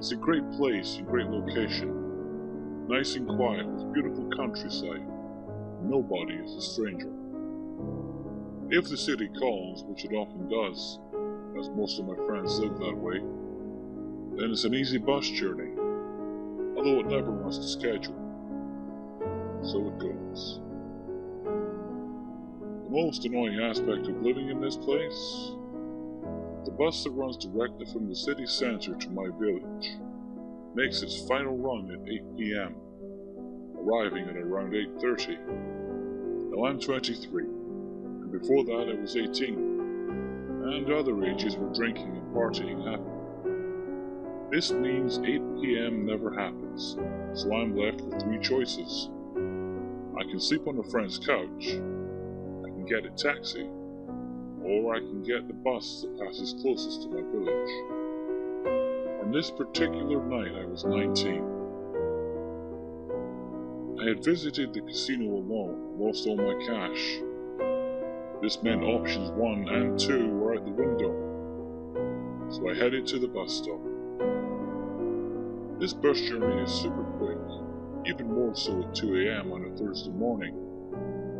It's a great place and great location, nice and quiet with beautiful countryside. Nobody is a stranger. If the city calls, which it often does, as most of my friends live that way, then it's an easy bus journey, although it never wants to schedule. So it goes. The most annoying aspect of living in this place? The bus that runs directly from the city centre to my village makes its final run at 8 p.m., arriving at around 8:30. Now I'm 23, and before that I was 18, and other ages were drinking and partying happily. This means 8 p.m. never happens, so I'm left with three choices. I can sleep on a friend's couch, I can get a taxi, or I can get the bus that passes closest to my village. On this particular night I was 19. I had visited the casino alone, lost all my cash. This meant options 1 and 2 were out the window, so I headed to the bus stop. This bus journey is super quick, even more so at 2 a.m. on a Thursday morning,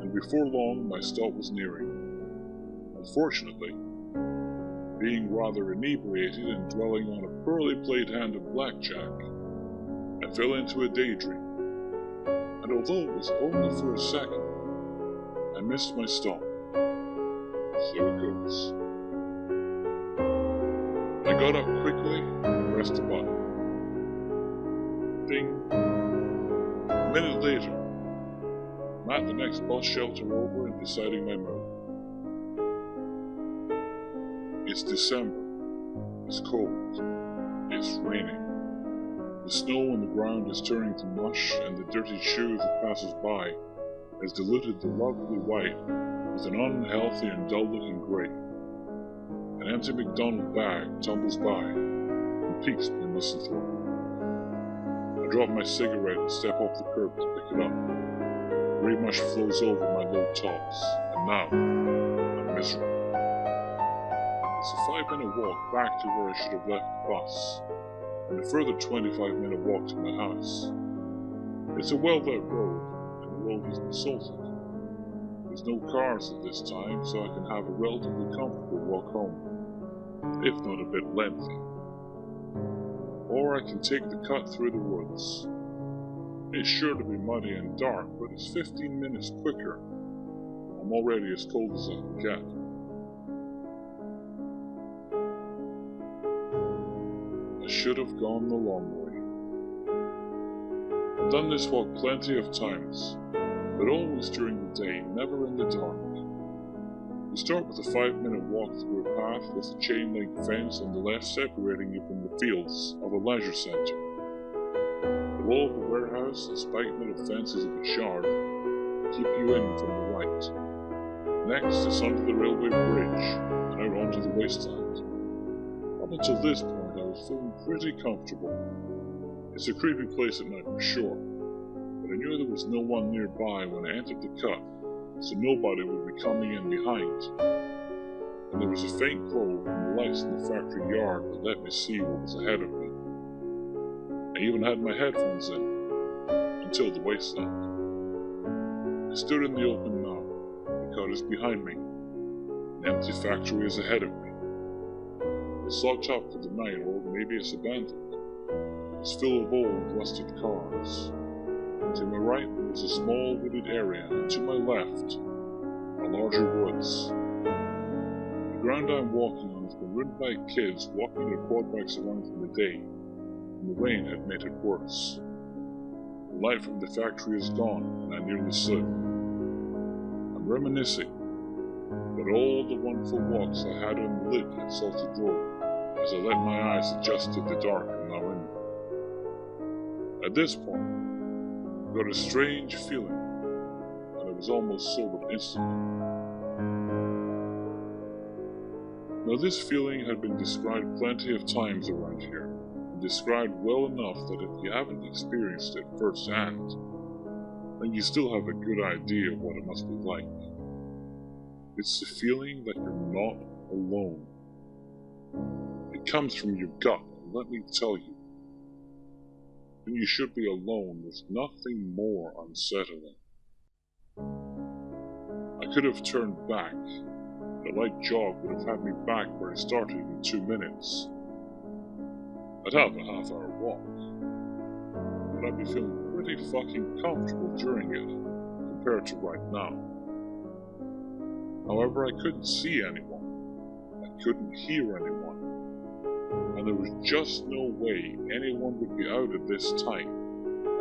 and before long my stop was nearing. Unfortunately, being rather inebriated and dwelling on a poorly played hand of blackjack, I fell into a daydream, and although it was only for a second, I missed my stop. So it goes. I got up quickly and pressed the button. Ding. A minute later, I'm at the next bus shelter over and deciding my move. It's December. It's cold. It's raining. The snow on the ground is turning to mush, and the dirty shoe that passes by has diluted the lovely white with an unhealthy and dull-looking grey. An empty McDonald bag tumbles by and peeks my misanthrope. I drop my cigarette and step off the curb to pick it up. Grey mush flows over my low tops, and now I'm miserable. It's a 5-minute walk back to where I should have left the bus, and a further 25-minute walk to my house. It's a well-lit road, and the road isn't salted. There's no cars at this time, so I can have a relatively comfortable walk home, if not a bit lengthy. Or I can take the cut through the woods. It's sure to be muddy and dark, but it's 15 minutes quicker. I'm already as cold as I can get. I should have gone the long way. I've done this walk plenty of times, but always during the day, never in the dark. You start with a 5-minute walk through a path with a chain-link fence on the left separating you from the fields of a leisure centre. The wall of a warehouse and spiked metal fences of a shard keep you in from the right. Next, it's under the railway bridge and out onto the wasteland. Up until this point, I was feeling pretty comfortable. It's a creepy place at night for sure, but I knew there was no one nearby when I entered the cut, so nobody would be coming in behind. And there was a faint glow from the lights in the factory yard that let me see what was ahead of me. I even had my headphones in, until the wasteland. I stood in the open now. The cut is behind me. An empty factory is ahead of me. It's locked up for the night, or maybe it's abandoned. It's full of old, rusted cars. To my right there is a small wooded area, and to my left are larger woods. The ground I'm walking on has been ridden by kids walking their quad bikes around in the day, and the rain had made it worse. The light from the factory is gone, and I nearly slipped. I'm reminiscing about all the wonderful walks I had on the lit and salted road as I let my eyes adjust to the dark I'm now in. At this point, I got a strange feeling, and I was almost sobered instantly. Now this feeling had been described plenty of times around here, and described well enough that if you haven't experienced it firsthand, then you still have a good idea of what it must be like. It's the feeling that you're not alone. It comes from your gut, and let me tell you, When you should be alone, there's nothing more unsettling. I could have turned back. The light jog would have had me back where I started in 2 minutes. I'd have a half-hour walk, but I'd be feeling pretty fucking comfortable during it, compared to right now. However, I couldn't see anyone. I couldn't hear anyone. And there was just no way anyone would be out at this time,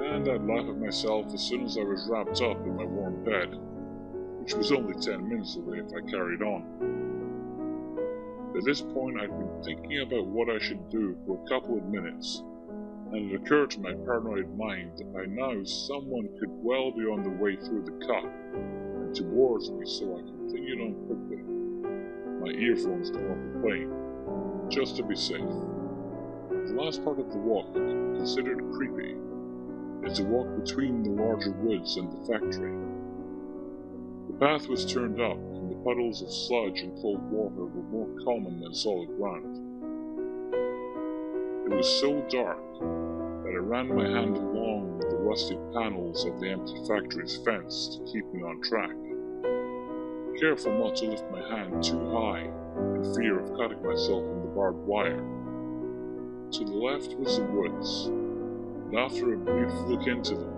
and I'd laugh at myself as soon as I was wrapped up in my warm bed, which was only 10 minutes away if I carried on. At this point, I'd been thinking about what I should do for a couple of minutes, and it occurred to my paranoid mind that by now someone could well be on the way through the cut and towards me, so I continued on quickly, my earphones still on playing, just to be safe. The last part of the walk I considered creepy. It's a walk between the larger woods and the factory. The path was turned up, and the puddles of sludge and cold water were more common than solid ground. It was so dark that I ran my hand along the rusted panels of the empty factory's fence to keep me on track, careful not to lift my hand too high in fear of cutting myself in the barbed wire. To the left was the woods, and after a brief look into them,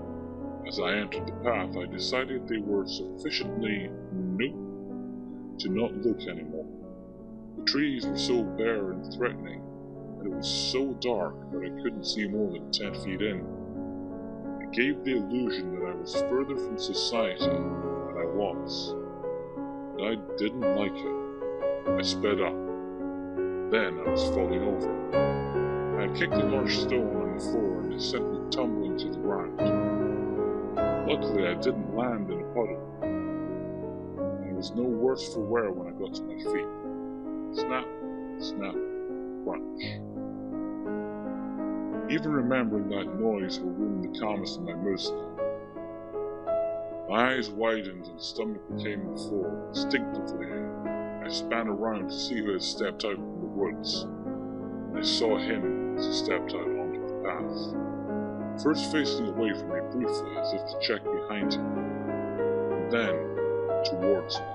as I entered the path, I decided they were sufficiently nope to not look anymore. The trees were so bare and threatening, and it was so dark that I couldn't see more than 10 feet in. It gave the illusion that I was further from society than I was, and I didn't like it. I sped up. Then I was falling over. I had kicked a large stone on the floor, and it sent me tumbling to the ground. Luckily, I didn't land in a puddle, and it was no worse for wear when I got to my feet. Snap, snap, crunch. Even remembering that noise will ruin the calmness of my mood. My eyes widened and stomach became full. Instinctively, I span around to see who had stepped out from the woods. I saw him as he stepped out onto the path, first facing away from me briefly as if to check behind him, and then towards me.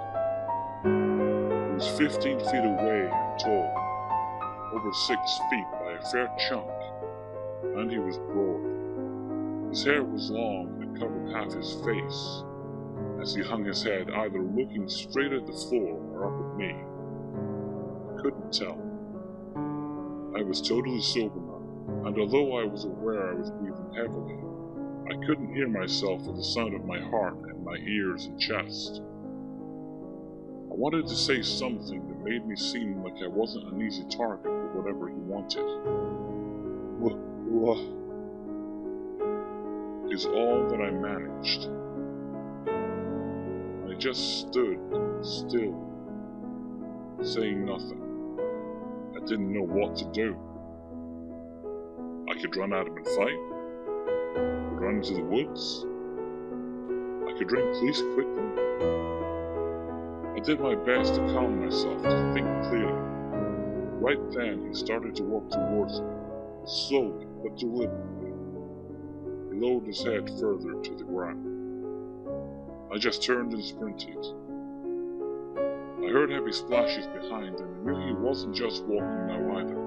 He was 15 feet away and tall, over 6 feet by a fair chunk, and he was broad. His hair was long and covered half his face, as he hung his head either looking straight at the floor or up at me. I couldn't tell. I was totally sober now, and although I was aware I was breathing heavily, I couldn't hear myself for the sound of my heart in my ears and chest. I wanted to say something that made me seem like I wasn't an easy target for whatever he wanted. Is all that I managed. I just stood still, saying nothing. I didn't know what to do. I could run at him and fight. I could run into the woods. I could ring police quickly. I did my best to calm myself, to think clearly. Right then, he started to walk towards me, slowly but deliberately. He lowered his head further to the ground. I just turned and sprinted. I heard heavy splashes behind, and I knew he wasn't just walking now either.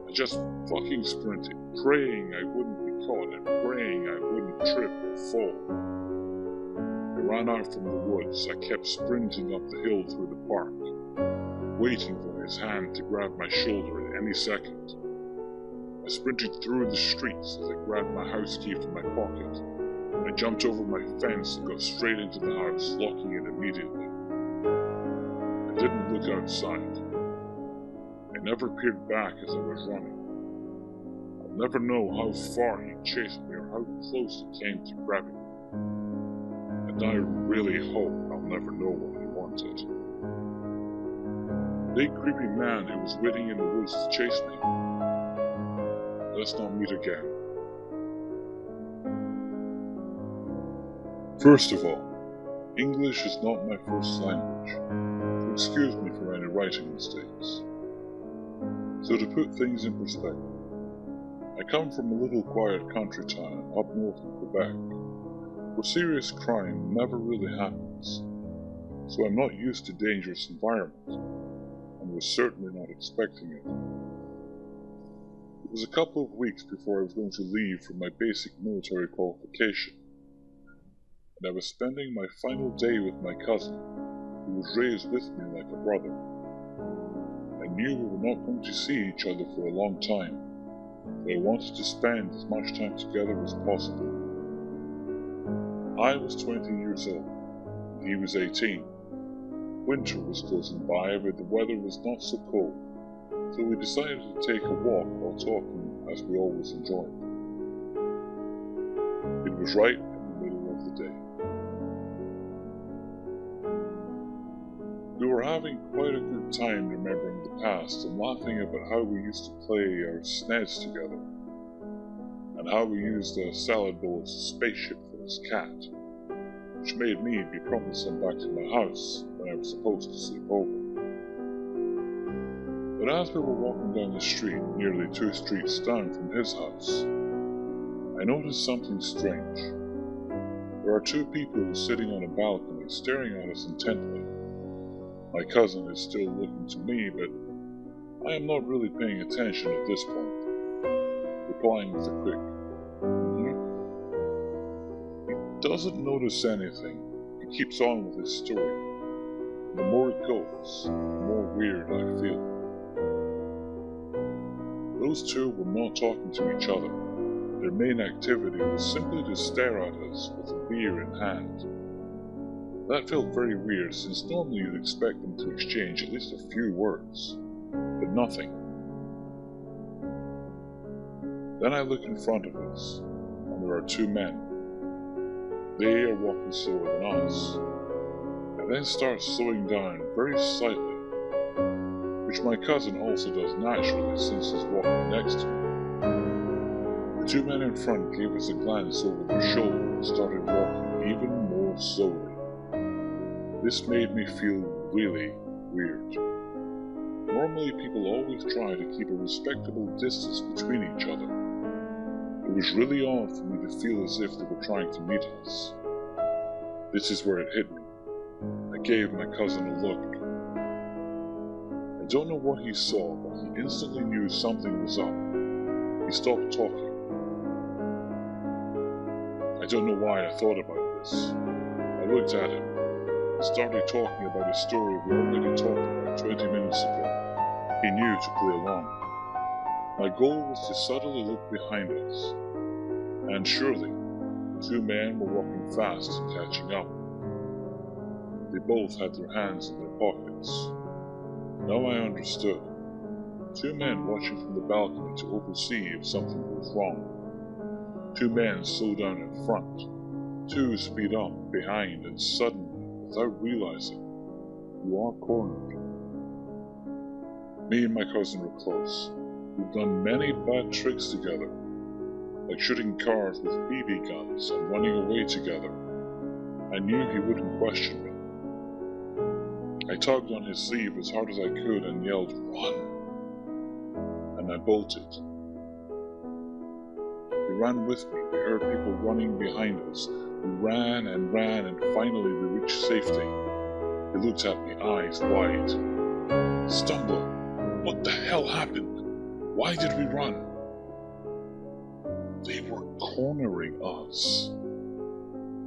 I just fucking sprinted, praying I wouldn't be caught and praying I wouldn't trip or fall. I ran out from the woods. I kept sprinting up the hill through the park, waiting for his hand to grab my shoulder at any second. I sprinted through the streets as I grabbed my house key from my pocket. I jumped over my fence and got straight into the house, locking it immediately. I didn't look outside. I never peered back as I was running. I'll never know how far he chased me or how close he came to grabbing me. And I really hope I'll never know what he wanted. The big creepy man who was waiting in the woods to chase me. Let's not meet again. First of all, English is not my first language, so excuse me for any writing mistakes. So to put things in perspective, I come from a little quiet country town up north of Quebec, where serious crime never really happens, so I'm not used to dangerous environment, and was certainly not expecting it. It was a couple of weeks before I was going to leave for my basic military qualification, and I was spending my final day with my cousin, who was raised with me like a brother. I knew we were not going to see each other for a long time, but I wanted to spend as much time together as possible. I was 20 years old, and he was 18. Winter was closing by, but the weather was not so cold, so we decided to take a walk while talking, as we always enjoyed. It was right in the middle of the day. We were having quite a good time remembering the past and laughing about how we used to play our sneds together, and how we used a salad bowl as a spaceship for his cat, which made me be promptly sent back to my house when I was supposed to sleep over. But as we were walking down the street, nearly 2 streets down from his house, I noticed something strange. There are 2 people sitting on a balcony staring at us intently. My cousin is still looking to me, but I am not really paying attention at this point, replying with a quick, He doesn't notice anything. He keeps on with his story. The more it goes, the more weird I feel. Those 2 were not talking to each other. Their main activity was simply to stare at us with a beer in hand. That felt very weird, since normally you'd expect them to exchange at least a few words, but nothing. Then I look in front of us, and there are 2 men. They are walking slower than us, and then start slowing down very slightly, which my cousin also does naturally since he's walking next to me. The 2 men in front gave us a glance over their shoulder and started walking even more slowly. This made me feel really weird. Normally people always try to keep a respectable distance between each other. It was really odd for me to feel as if they were trying to meet us. This is where it hit me. I gave my cousin a look. I don't know what he saw, but he instantly knew something was up. He stopped talking. I don't know why I thought about this. I looked at him. Started talking about a story we already talked about 20 minutes ago. He knew to play along. My goal was to subtly look behind us, and surely, the 2 men were walking fast and catching up. They both had their hands in their pockets. Now I understood. 2 men watching from the balcony to oversee if something was wrong. 2 men slow down in front. 2 speed up behind, and suddenly, without realizing, you are cornered. Me and my cousin were close. We've done many bad tricks together, like shooting cars with BB guns and running away together. I knew he wouldn't question me. I tugged on his sleeve as hard as I could and yelled, "Run!" And I bolted. He ran with me. We heard people running behind us. We ran, and finally we reached safety. He looked at me, eyes wide. "Stumble! What the hell happened? Why did we run?" They were cornering us.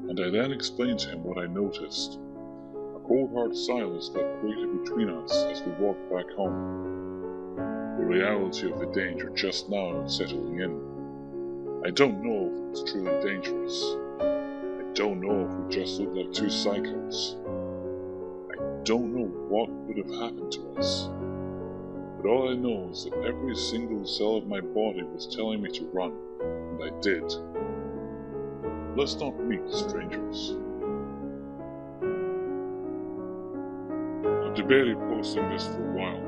And I then explained to him what I noticed. A cold hard silence got created between us as we walked back home. The reality of the danger just now settling in. I don't know if it was truly dangerous. I don't know if we just looked like 2 psychos. I don't know what would have happened to us. But all I know is that every single cell of my body was telling me to run, and I did. Let's not meet strangers. I've debated posting this for a while,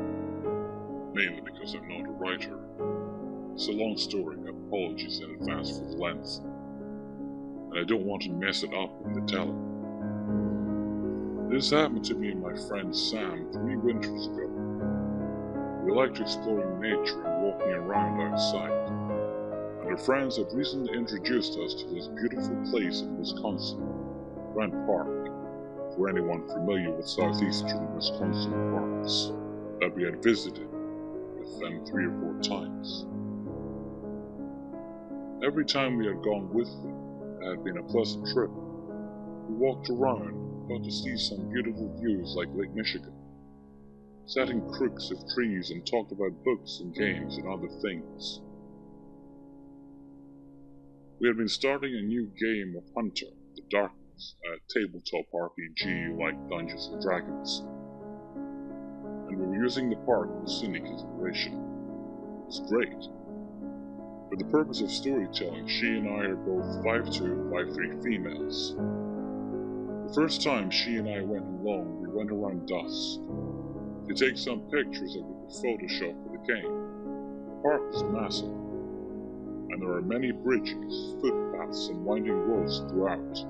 mainly because I'm not a writer. It's a long story, apologies in advance for the length, and I don't want to mess it up in the telling. This happened to me and my friend Sam 3 winters ago. We liked exploring nature and walking around outside. Our friends had recently introduced us to this beautiful place in Wisconsin, Grant Park, for anyone familiar with southeastern Wisconsin parks, that we had visited with them 3 or 4 times. Every time we had gone with them, it had been a pleasant trip. We walked around, got to see some beautiful views like Lake Michigan, sat in crooks of trees and talked about books and games and other things. We had been starting a new game of Hunter, the Darkness, a tabletop RPG like Dungeons and Dragons, and we were using the park for scenic inspiration. It was great. For the purpose of storytelling, she and I are both 5'2", 5'3" females. The first time she and I went alone, we went around dusk to take some pictures that we could Photoshop for the game. The park is massive, and there are many bridges, footpaths, and winding roads throughout.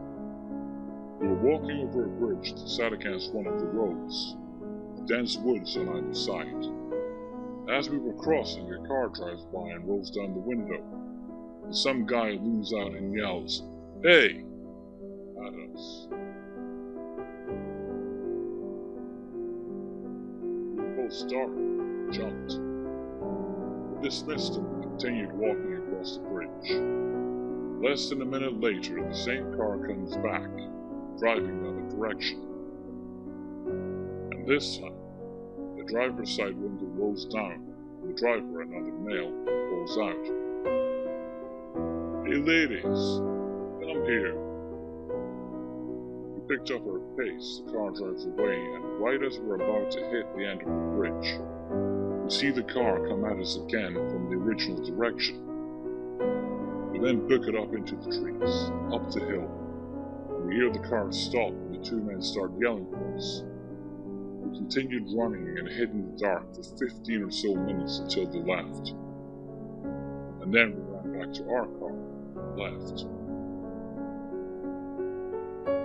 We were walking over a bridge that sat against one of the roads, with dense woods on either side. As we were crossing, a car drives by and rolls down the window, and some guy leans out and yells, "Hey!" at us. We were both startled, jumped. We dismissed him and continued walking across the bridge. Less than a minute later, the same car comes back, driving the other direction. And this time, the driver's side window rolls down, and the driver, another male, calls out, "Hey ladies, come here." We picked up our pace, the car drives away, and right as we're about to hit the end of the bridge, we see the car come at us again from the original direction. We then book it up into the trees, up the hill, and we hear the car stop and the 2 men start yelling for us. We continued running and hid in the dark for 15 or so minutes until they left. And then we ran back to our car and left.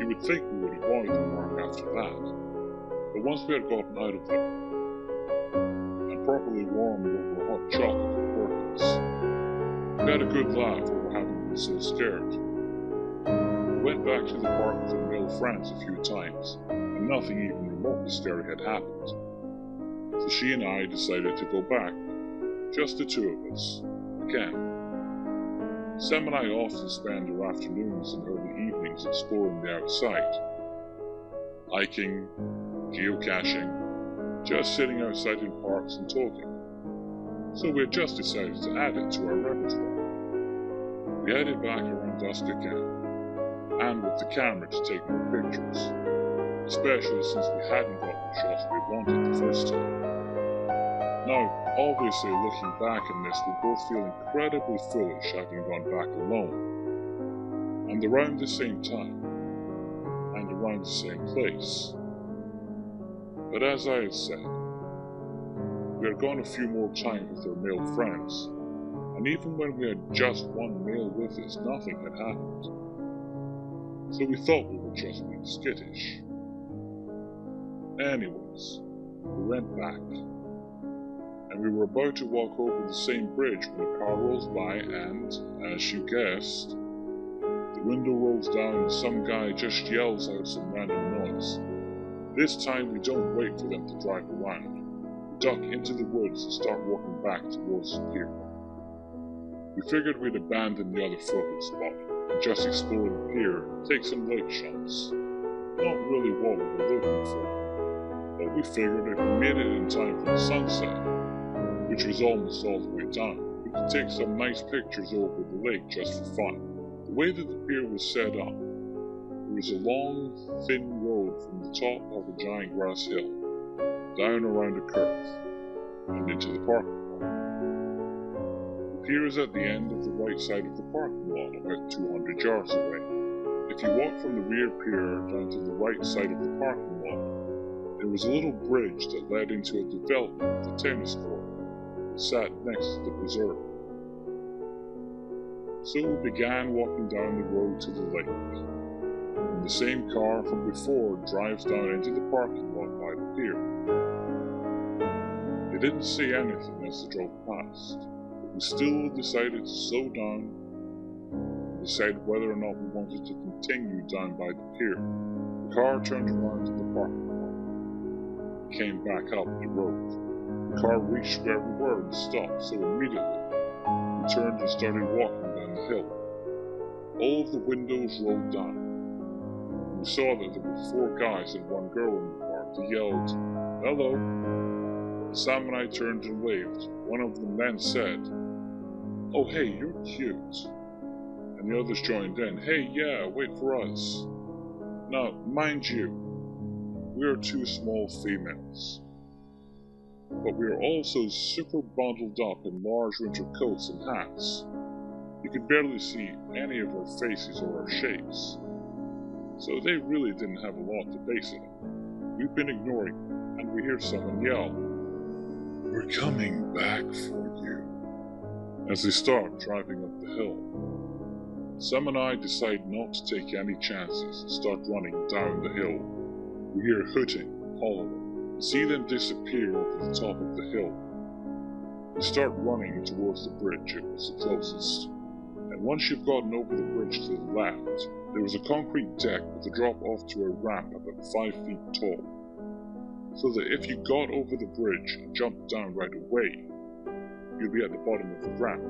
You would think we would avoid the park after that, but once we had gotten out of there and properly warmed over hot chocolate and Perkins, we had a good laugh over having been so scared. We went back to the park with our male friends a few times, and nothing even remotely scary had happened. So she and I decided to go back, just the 2 of us, again. Sam and I often spend our afternoons and early evenings exploring the outside. Hiking, geocaching, just sitting outside in parks and talking. So we had just decided to add it to our repertoire. We headed back around dusk again, and with the camera to take more pictures, especially since we hadn't got the shots we wanted the first time. Now, obviously looking back on this, we both feel incredibly foolish having gone back alone, and around the same time, and around the same place. But as I had said, we had gone a few more times with our male friends, and even when we had just one male with us, nothing had happened. So we thought we were just being skittish. Anyways, we went back, and we were about to walk over the same bridge when a car rolls by and, as you guessed, the window rolls down and some guy just yells out some random noise. This time we don't wait for them to drive around. We duck into the woods and start walking back towards the pier. We figured we'd abandon the other photo spot and just explore the pier and take some lake shots. Not really what we were looking for, but we figured if we made it in time for the sunset, which was almost all the way down, we could take some nice pictures over the lake just for fun. The way that the pier was set up, there was a long, thin road from the top of a giant grass hill, down around a curve, and into the parking lot. The pier is at the end of the right side of the parking lot, about 200 yards away. If you walk from the rear pier down to the right side of the parking lot, there was a little bridge that led into a development with a tennis court that sat next to the preserve. So we began walking down the road to the lake, and the same car from before drives down into the parking lot by the pier. They didn't say anything as they drove past, but We still decided to slow down and decide whether or not we wanted to continue down by the pier. The car turned around in the parking lot. We came back up the road. The car reached where we were and stopped, so immediately we turned and started walking down the hill. All of the windows rolled down. We saw that there were 4 guys and 1 girl in the car. They yelled, "Hello." Sam and I turned and waved. One of them then said, "Oh hey, you're cute." And the others joined in, "Hey, yeah, wait for us." Now, mind you, we are 2 small females, but we are also super bundled up in large winter coats and hats. You could barely see any of our faces or our shapes, so they really didn't have a lot to base it on. We've been ignoring them, and we hear someone yell, "We're coming back for you," as they start driving up the hill. Sam and I decide not to take any chances and start running down the hill. We hear hooting and hollering, and see them disappear over the top of the hill. We start running towards the bridge. It was the closest. And once you've gotten over the bridge to the left, there was a concrete deck with a drop off to a ramp about 5 feet tall, so that if you got over the bridge and jumped down right away, you'd be at the bottom of the ramp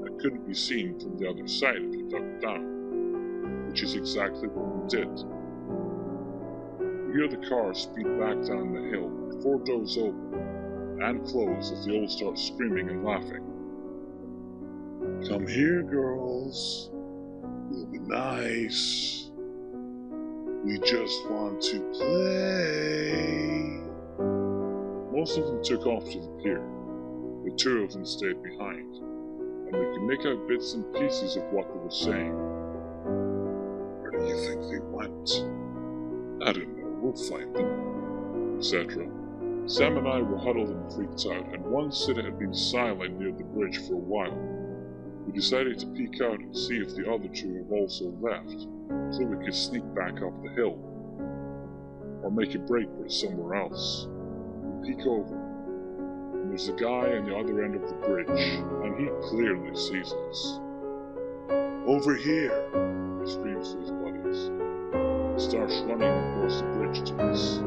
and couldn't be seen from the other side if you ducked down, which is exactly what we did. We hear the car speed back down the hill, 4 doors open and close as they all start screaming and laughing. "Come here, girls. We'll be nice. We just want to play." Most of them took off to the pier, but 2 of them stayed behind, and we could make out bits and pieces of what they were saying. "Where do you think they went?" "I don't know, we'll find them," etc. Sam and I were huddled and freaked out, and once it had been silent near the bridge for a while, we decided to peek out and see if the other 2 have also left, so we could sneak back up the hill, or make a break for somewhere else. We peek over, and there's a guy on the other end of the bridge, and he clearly sees us. "Over here," he screams to his buddies, and starts running across the bridge to us.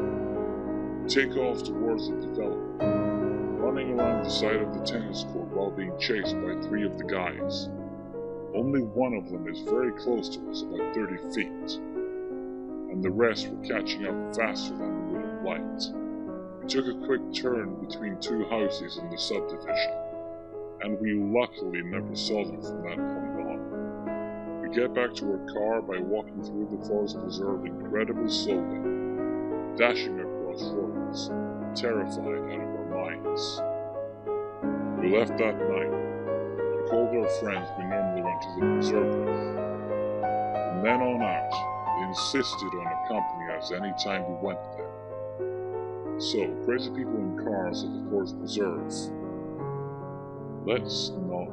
We take off towards the development, running around the side of the tennis court while being chased by 3 of the guys. Only one of them is very close to us, about 30 feet, and the rest were catching up faster than we would have liked. We took a quick turn between 2 houses in the subdivision, and we luckily never saw them from that point on. We get back to our car by walking through the forest preserve incredibly slowly, dashing across roads, terrified out of our minds. We left that night and called our friends we normally went to the preserve with. From then on out, they insisted on accompanying us any time we went there. So, crazy people in cars at the forest preserve, let's not